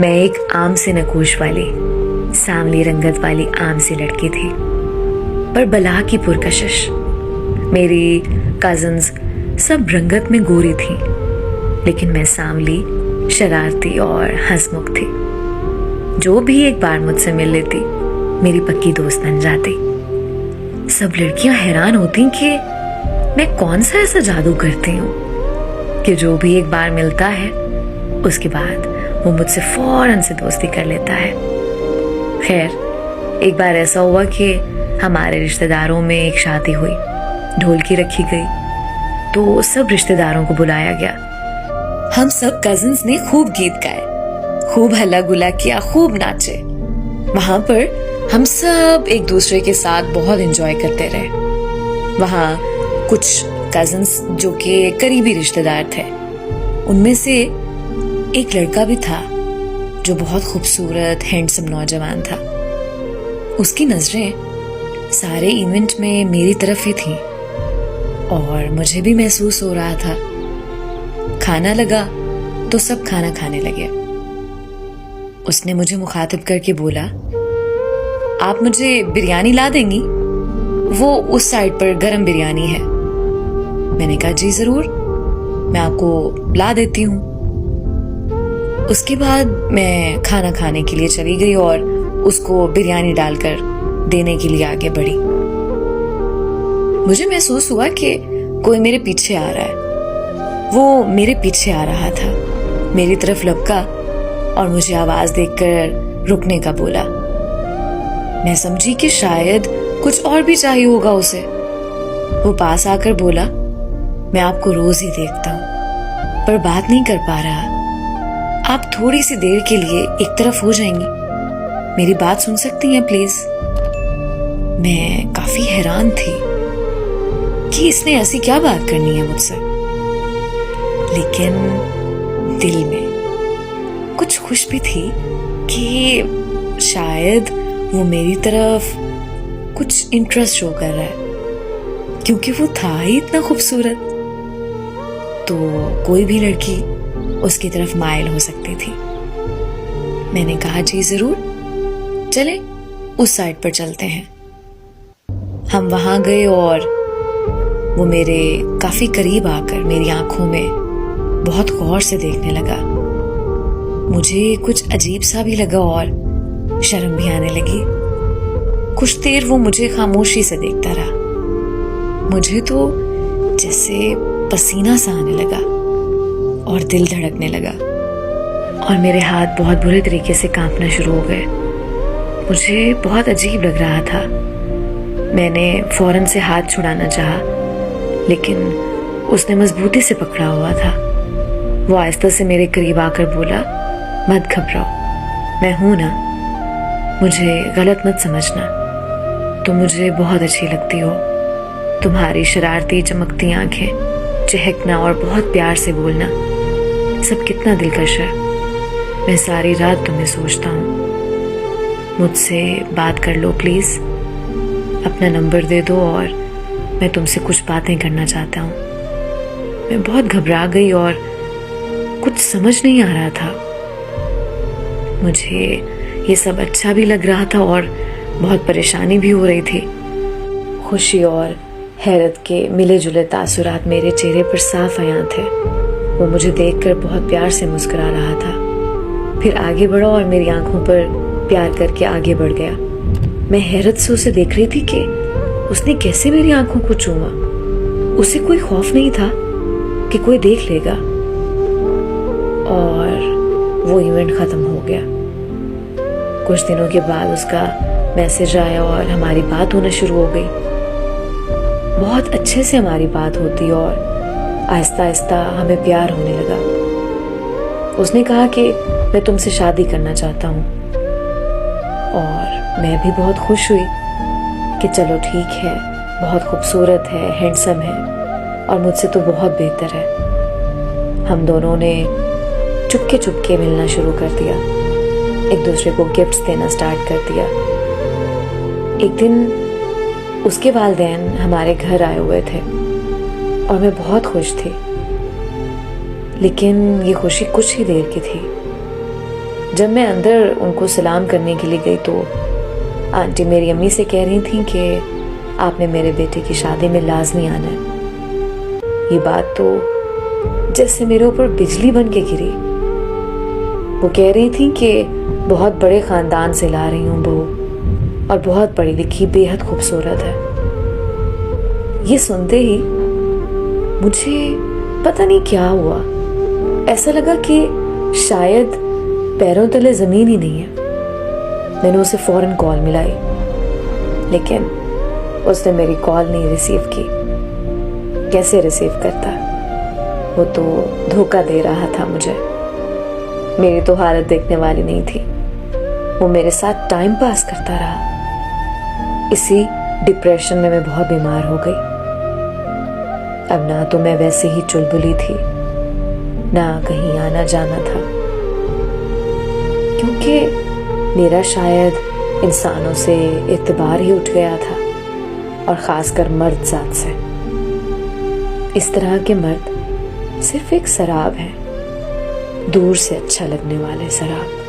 मैं एक आम से नकोश वाली सांवली रंगत वाली आम सी लड़की थी, पर बला की पुरकशिश। मेरी कजन्स सब रंगत में गोरी थी, लेकिन मैं सांवली, शरारती और हंसमुख थी। जो भी एक बार मुझसे मिल लेती मेरी पक्की दोस्त बन जाती। सब लड़कियां हैरान होती कि मैं कौन सा ऐसा जादू करती हूँ कि जो भी एक बार मिलता है उसके बाद वो मुझसे फौरन से दोस्ती कर लेता है। खैर, एक बार ऐसा हुआ कि हमारे रिश्तेदारों में एक शादी हुई, ढोलकी रखी गई, तो सब रिश्तेदारों को बुलाया गया। हम सब कजिन्स ने खूब गीत गाए, खूब हल्ला गुल्ला किया, खूब नाचे। वहां पर हम सब एक दूसरे के साथ बहुत एंजॉय करते रहे। वहां कुछ कजिन्स जो कि करीबी रिश्तेदार थे, उनमें से एक लड़का भी था जो बहुत खूबसूरत हैंडसम नौजवान था। उसकी नजरें सारे इवेंट में मेरी तरफ ही थी और मुझे भी महसूस हो रहा था। खाना लगा तो सब खाना खाने लगे। उसने मुझे मुखातिब करके बोला, आप मुझे बिरयानी ला देंगी? वो उस साइड पर गरम बिरयानी है। मैंने कहा, जी जरूर, मैं आपको ला देती हूँ। उसके बाद मैं खाना खाने के लिए चली गई और उसको बिरयानी डालकर देने के लिए आगे बढ़ी। मुझे महसूस हुआ कि कोई मेरे पीछे आ रहा है। वो मेरे पीछे आ रहा था, मेरी तरफ लपका और मुझे आवाज देकर रुकने का बोला। मैं समझी कि शायद कुछ और भी चाहिए होगा उसे। वो पास आकर बोला, मैं आपको रोज ही देखता हूं पर बात नहीं कर पा रहा। आप थोड़ी सी देर के लिए एक तरफ हो जाएंगी? मेरी बात सुन सकती हैं प्लीज? मैं काफी हैरान थी कि इसने ऐसी क्या बात करनी है मुझसे, लेकिन दिल में कुछ खुश भी थी कि शायद वो मेरी तरफ कुछ इंटरेस्ट शो कर रहा है, क्योंकि वो था ही इतना खूबसूरत। तो कोई भी लड़की उसकी तरफ माइल हो सकती थी। मैंने कहा, जी जरूर, चले उस साइड पर चलते हैं। हम वहां गए और वो मेरे काफी करीब आकर मेरी आंखों में बहुत गौर से देखने लगा। मुझे कुछ अजीब सा भी लगा और शर्म भी आने लगी। कुछ देर वो मुझे खामोशी से देखता रहा। मुझे तो जैसे पसीना सा आने लगा और दिल धड़कने लगा और मेरे हाथ बहुत बुरे तरीके से कांपना शुरू हो गए। मुझे बहुत अजीब लग रहा था। मैंने फौरन से हाथ छुड़ाना चाहा, लेकिन उसने मजबूती से पकड़ा हुआ था। वो आहिस्ता से मेरे करीब आकर बोला, मत घबराओ, मैं हूं ना, मुझे गलत मत समझना। तुम मुझे बहुत अच्छी लगती हो। तुम्हारी शरारती चमकती आंखें, चहकना और बहुत प्यार से बोलना सब कितना दिलकश है। मैं सारी रात तुम्हें सोचता हूँ। मुझसे बात कर लो प्लीज। अपना नंबर दे दो और मैं तुमसे कुछ बातें करना चाहता हूँ। मैं बहुत घबरा गई और कुछ समझ नहीं आ रहा था। मुझे ये सब अच्छा भी लग रहा था और बहुत परेशानी भी हो रही थी। खुशी और हैरत के मिले जुले तासुरात मेरे चेहरे पर साफ आया थे। वो मुझे देखकर बहुत प्यार से मुस्कुरा रहा था, फिर आगे बढ़ा और मेरी आंखों पर प्यार करके आगे बढ़ गया। मैं हैरत से उसे देख रही थी कि उसने कैसे मेरी आंखों को चूमा। उसे कोई खौफ नहीं था कि कोई देख लेगा। और वो इवेंट खत्म हो गया। कुछ दिनों के बाद उसका मैसेज आया और हमारी बात होना शुरू हो गई। बहुत अच्छे से हमारी बात होती और आहिस्ता आहिस्ता हमें प्यार होने लगा। उसने कहा कि मैं तुमसे शादी करना चाहता हूँ और मैं भी बहुत खुश हुई कि चलो ठीक है, बहुत खूबसूरत है, हैंडसम है और मुझसे तो बहुत बेहतर है। हम दोनों ने चुपके चुपके मिलना शुरू कर दिया, एक दूसरे को गिफ्ट्स देना स्टार्ट कर दिया। एक दिन उसके वालिदैन हमारे घर आए हुए थे और मैं बहुत खुश थी, लेकिन ये खुशी कुछ ही देर की थी। जब मैं अंदर उनको सलाम करने के लिए गई तो आंटी मेरी अम्मी से कह रही थी कि आपने मेरे बेटे की शादी में लाजमी आना है। ये बात तो जैसे मेरे ऊपर बिजली बन के गिरी। वो कह रही थी कि बहुत बड़े खानदान से ला रही हूँ बहू, और बहुत पढ़ी लिखी, बेहद खूबसूरत है। ये सुनते ही मुझे पता नहीं क्या हुआ, ऐसा लगा कि शायद पैरों तले जमीन ही नहीं है। मैंने उसे फौरन कॉल मिलाई, लेकिन उसने मेरी कॉल नहीं रिसीव की। कैसे रिसीव करता? वो तो धोखा दे रहा था मुझे। मेरी तो हालत देखने वाली नहीं थी। वो मेरे साथ टाइम पास करता रहा। इसी डिप्रेशन में मैं बहुत बीमार हो गई। अब ना तो मैं वैसे ही चुलबुली थी, ना कहीं आना जाना था, क्योंकि मेरा शायद इंसानों से एतबार ही उठ गया था, और खासकर मर्द जात से। इस तरह के मर्द सिर्फ एक शराब है, दूर से अच्छा लगने वाले शराब।